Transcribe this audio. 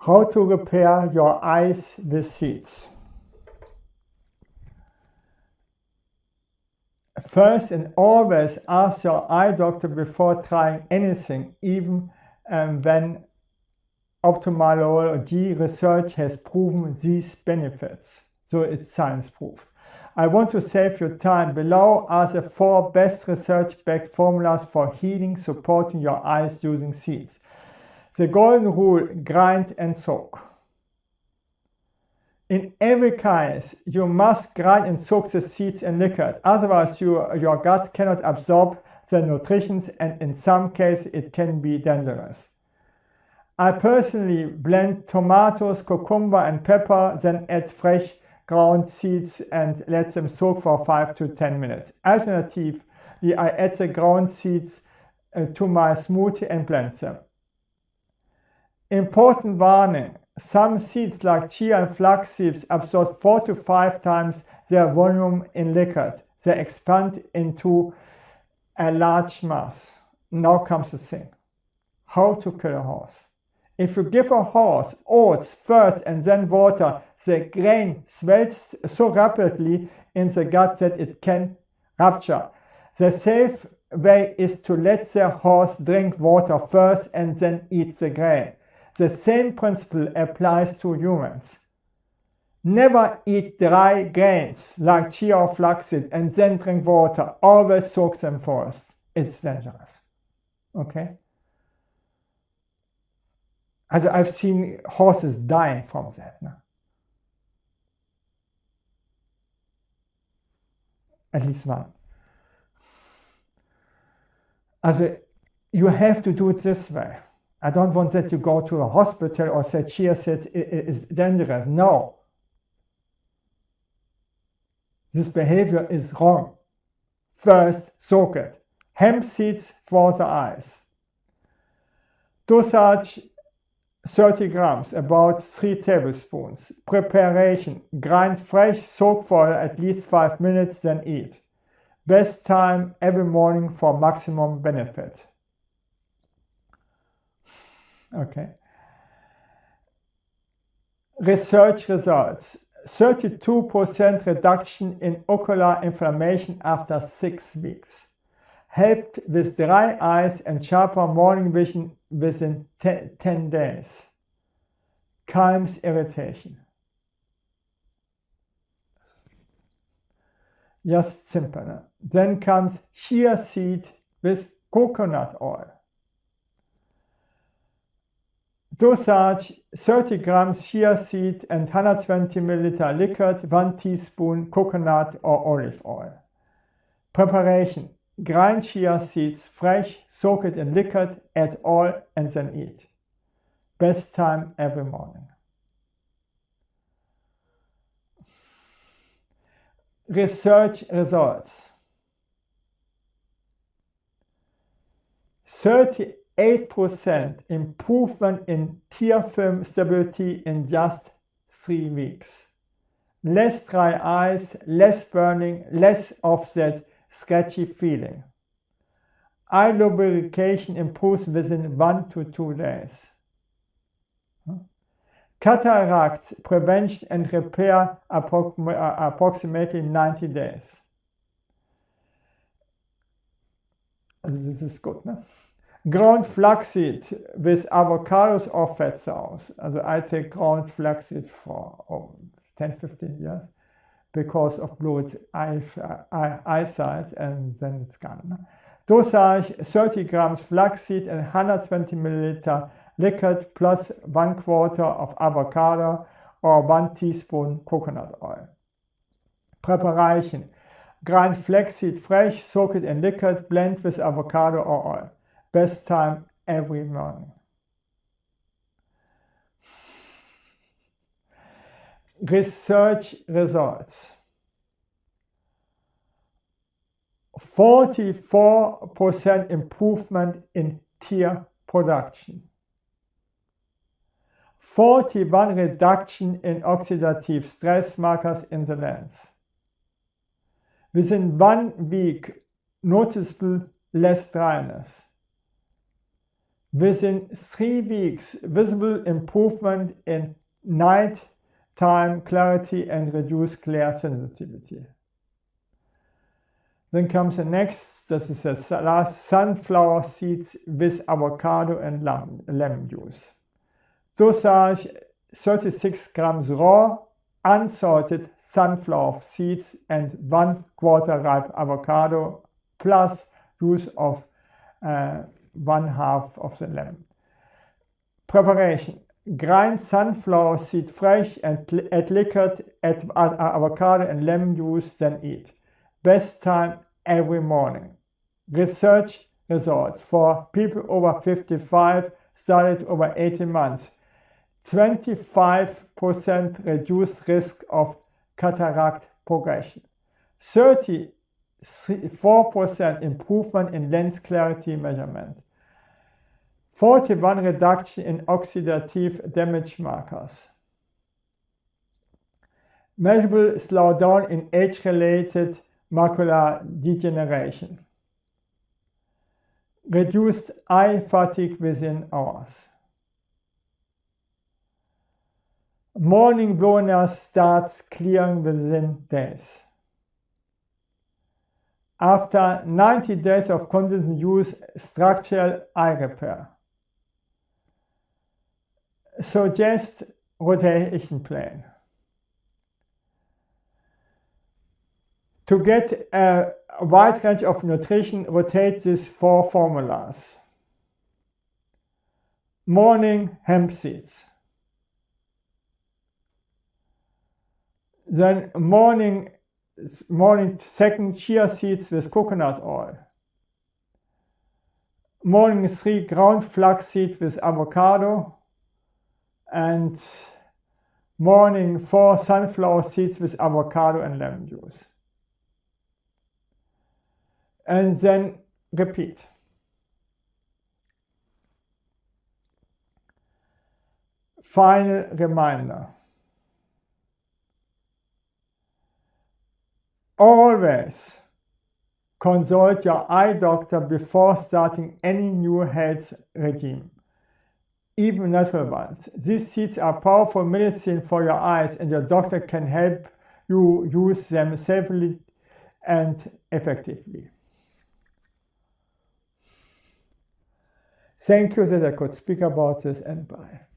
How to repair your eyes with seeds. First and always ask your eye doctor before trying anything, even when ophthalmology research has proven these benefits. So it's science proof. I want to save you time. Below are the 4 best research-backed formulas for healing, supporting your eyes using seeds. The golden rule: grind and soak. In every case, you must grind and soak the seeds in liquid, otherwise your gut cannot absorb the nutrition, and in some cases it can be dangerous. I personally blend tomatoes, cucumber and pepper, then add fresh ground seeds and let them soak for 5 to 10 minutes. Alternatively, I add the ground seeds to my smoothie and blend them. Important warning: some seeds like chia and flax seeds absorb 4 to 5 times their volume in liquid. They expand into a large mass. Now comes the thing: how to kill a horse. If you give a horse oats first and then water, the grain swells so rapidly in the gut that it can rupture. The safe way is to let the horse drink water first and then eat the grain. The same principle applies to humans. Never eat dry grains like chia or flaxseed and then drink water. Always soak them first. It's dangerous. Okay? Also I've seen horses dying from that. No? At least one. Also you have to do it this way. I don't want that you go to a hospital or say chia seed is dangerous. No. This behavior is wrong. First, soak it. Hemp seeds for the eyes. Dosage 30 grams, about 3 tablespoons. Preparation: grind fresh, soak for at least 5 minutes, then eat. Best time every morning for maximum benefit. Okay. Research results: 32% reduction in ocular inflammation after 6 weeks. Helped with dry eyes and sharper morning vision within 10 days. Calms irritation. Just simple. No? Then comes chia seed with coconut oil. Dosage: 30 grams chia seed and 120 milliliter liquid, 1 teaspoon coconut or olive oil. Preparation: grind chia seeds fresh, soak it in liquid, add oil and then eat. Best time every morning. Research results: 38% improvement in tear film stability in just 3 weeks. Less dry eyes, less burning, less of that scratchy feeling. Eye lubrication improves within 1 to 2 days. Cataract prevention and repair approximately 90 days. This is good, no? Ground flaxseed with avocados or fat sauce. Also I take ground flaxseed for 10-15 years because of blurred eyesight, and then it's gone. No? Dosage: 30 grams flaxseed and 120 milliliter liquid plus 1/4 of avocado or 1 teaspoon coconut oil. Preparation: grind flaxseed fresh, soak it in liquid, blend with avocado or oil. Best time every morning. Research results: 44% improvement in tear production. 41% reduction in oxidative stress markers in the lens. Within 1 week, noticeable less dryness. Within 3 weeks, visible improvement in nighttime clarity and reduced glare sensitivity. Then comes the next, this is the last, sunflower seeds with avocado and lemon juice. Dosage 36 grams raw, unsalted sunflower seeds and 1/4 ripe avocado plus juice of 1/2 of the lemon. Preparation: grind sunflower seed fresh and add liquid, add avocado and lemon juice, then eat. Best time every morning. Research results for people over 55 studied over 18 months. 25% reduced risk of cataract progression. 34% improvement in lens clarity measurement. 41% reduction in oxidative damage markers. Measurable slowdown in age-related macular degeneration. Reduced eye fatigue within hours. Morning blurriness starts clearing within days. After 90 days of consistent use, structural eye repair. Suggest rotation plan. To get a wide range of nutrition, rotate these 4 formulas. Morning hemp seeds. Then morning second chia seeds with coconut oil. Morning 3 ground flax seeds with avocado. And morning 4 sunflower seeds with avocado and lemon juice. And then repeat. Final reminder. Always consult your eye doctor before starting any new health regime, even natural ones. These seeds are powerful medicine for your eyes, and your doctor can help you use them safely and effectively. Thank you that I could speak about this, and bye.